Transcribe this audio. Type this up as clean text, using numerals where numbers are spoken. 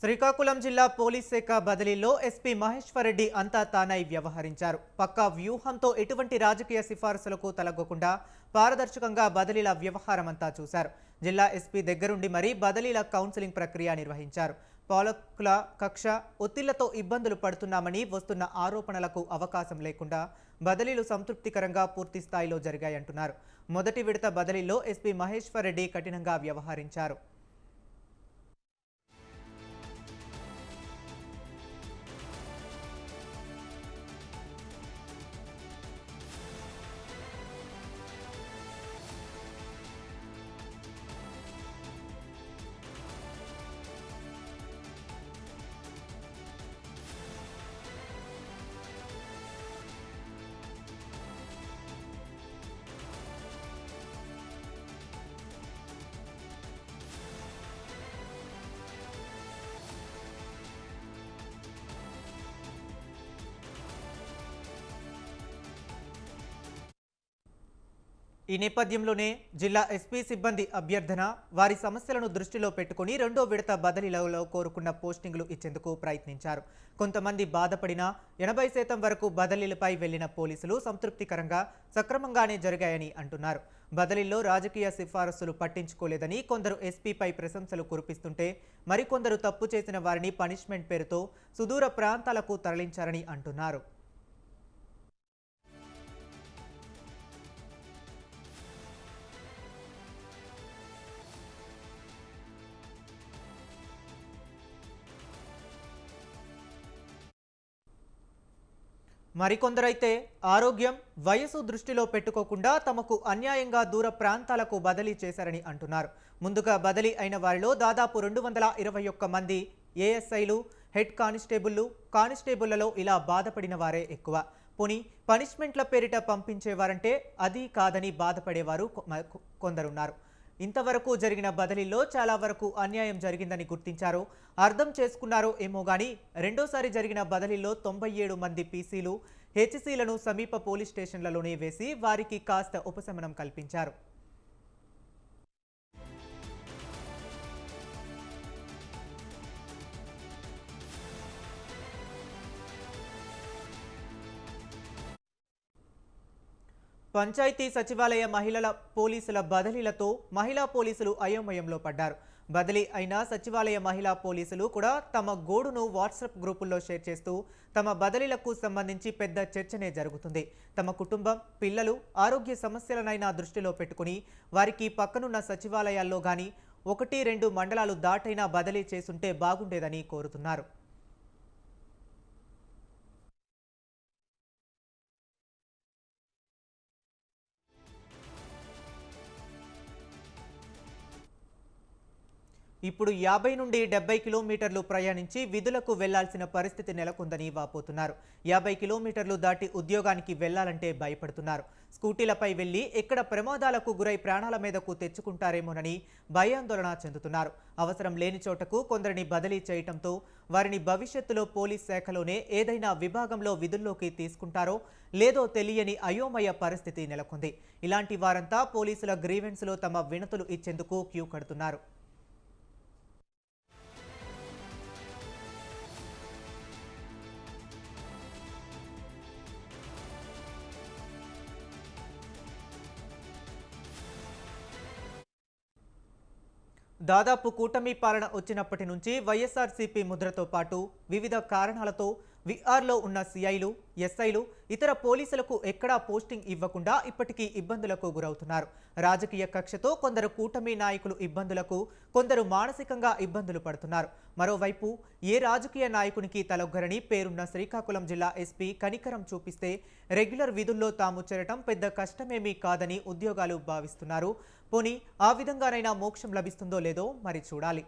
శ్రీకాకుళం జిల్లా పోలీస్ శాఖ బదిలీలో ఎస్పీ మహేశ్వర్ రెడ్డి అంతా తానై వ్యవహరించారు. పక్కా వ్యూహంతో ఎటువంటి రాజకీయ సిఫారసులకు తలగ్గకుండా పారదర్శకంగా బదిలీల వ్యవహారమంతా చూశారు. జిల్లా ఎస్పీ దగ్గరుండి మరీ బదిలీల కౌన్సిలింగ్ ప్రక్రియ నిర్వహించారు. పాలకుల కక్ష ఒత్తిళ్లతో ఇబ్బందులు పడుతున్నామని వస్తున్న ఆరోపణలకు అవకాశం లేకుండా బదిలీలు సంతృప్తికరంగా పూర్తి స్థాయిలో జరిగాయంటున్నారు. మొదటి విడత బదిలీలో ఎస్పీ మహేశ్వర్ రెడ్డి కఠినంగా వ్యవహరించారు. ఈ నేపథ్యంలోనే జిల్లా ఎస్పీ సిబ్బంది అభ్యర్థన వారి సమస్యలను దృష్టిలో పెట్టుకుని రెండో విడత బదిలీలలో కోరుకున్న పోస్టింగ్లు ఇచ్చేందుకు ప్రయత్నించారు. కొంతమంది బాధపడినా 80% వరకు బదిలీలపై వెళ్లిన పోలీసులు సంతృప్తికరంగా సక్రమంగానే జరిగాయని అంటున్నారు. బదిలీల్లో రాజకీయ సిఫారసులు పట్టించుకోలేదని కొందరు ఎస్పీపై ప్రశంసలు కురిపిస్తుంటే మరికొందరు తప్పు చేసిన వారిని పనిష్మెంట్ పేరుతో సుదూర ప్రాంతాలకు తరలించారని అంటున్నారు. మరికొందరైతే ఆరోగ్యం, వయసు దృష్టిలో పెట్టుకోకుండా తమకు అన్యాయంగా దూర ప్రాంతాలకు బదిలీ చేశారని అంటున్నారు. ముందుగా బదిలీ అయిన వారిలో దాదాపు 221 మంది ఏఎస్ఐలు, హెడ్ కానిస్టేబుళ్లలో ఇలా బాధపడిన వారే ఎక్కువ. పోనీ పనిష్మెంట్ల పేరిట పంపించేవారంటే అది కాదని బాధపడేవారు కొందరున్నారు. ఇంతవరకు జరిగిన బదిలీలో చాలా వరకు అన్యాయం జరిగిందని గుర్తించారు. అర్థం చేసుకున్నారో ఏమో గానీ రెండోసారి జరిగిన బదిలీలో 97 మంది పీసీలు, హెచ్సీలను సమీప పోలీస్ స్టేషన్లలోనే వేసి వారికి కాస్త ఉపశమనం కల్పించారు. పంచాయతీ సచివాలయ మహిళల పోలీసుల బదిలీలతో మహిళా పోలీసులు అయోమయంలో పడ్డారు. బదిలీ అయిన సచివాలయ మహిళా పోలీసులు కూడా తమ గోడును వాట్సాప్ గ్రూపుల్లో షేర్ చేస్తూ తమ బదిలీలకు సంబంధించి పెద్ద చర్చనే జరుగుతుంది. తమ కుటుంబం, పిల్లలు ఆరోగ్య సమస్యలనైనా దృష్టిలో పెట్టుకుని వారికి పక్కనున్న సచివాలయాల్లో గానీ 1-2 మండలాలు దాటైనా బదిలీ చేసుంటే బాగుండేదని కోరుతున్నారు. ఇప్పుడు 50 నుండి 70 కిలోమీటర్లు ప్రయాణించి విధులకు వెళ్లాల్సిన పరిస్థితి నెలకొందని వాపోతున్నారు. 50 కిలోమీటర్లు దాటి ఉద్యోగానికి వెళ్లాలంటే భయపడుతున్నారు. స్కూటీలపై వెళ్లి ఎక్కడ ప్రమాదాలకు గురై ప్రాణాల మీదకు తెచ్చుకుంటారేమోనని భయాందోళన చెందుతున్నారు. అవసరం లేని చోటకు కొందరిని బదిలీ చేయటంతో వారిని భవిష్యత్తులో పోలీస్ శాఖలోనే ఏదైనా విభాగంలో విధుల్లోకి తీసుకుంటారో లేదో తెలియని అయోమయ పరిస్థితి నెలకొంది. ఇలాంటి వారంతా పోలీసుల గ్రీవెన్స్లో తమ వినతులు ఇచ్చేందుకు క్యూ కడుతున్నారు. దాదాపు కూటమి పాలన వచ్చినప్పటి నుంచి వైఎస్ఆర్సీపీ ముద్రతో పాటు వివిధ కారణాలతో విఆర్లో ఉన్న సిఐలు, ఎస్ఐలు, ఇతర పోలీసులకు ఎక్కడా పోస్టింగ్ ఇవ్వకుండా ఇప్పటికీ ఇబ్బందులకు గురవుతున్నారు. రాజకీయ కక్షతో కొందరు కూటమి నాయకులు ఇబ్బందులకు, కొందరు మానసికంగా ఇబ్బందులు పడుతున్నారు. మరోవైపు ఏ రాజకీయ నాయకునికి తలొగ్గరని పేరున్న శ్రీకాకుళం జిల్లా ఎస్పీ కనికరం చూపిస్తే రెగ్యులర్ విధుల్లో తాము చేరటం పెద్ద కష్టమేమీ కాదని ఉద్యోగాలు భావిస్తున్నారు. పోనీ ఆ విధంగానైనా మోక్షం లభిస్తుందో లేదో మరి చూడాలి.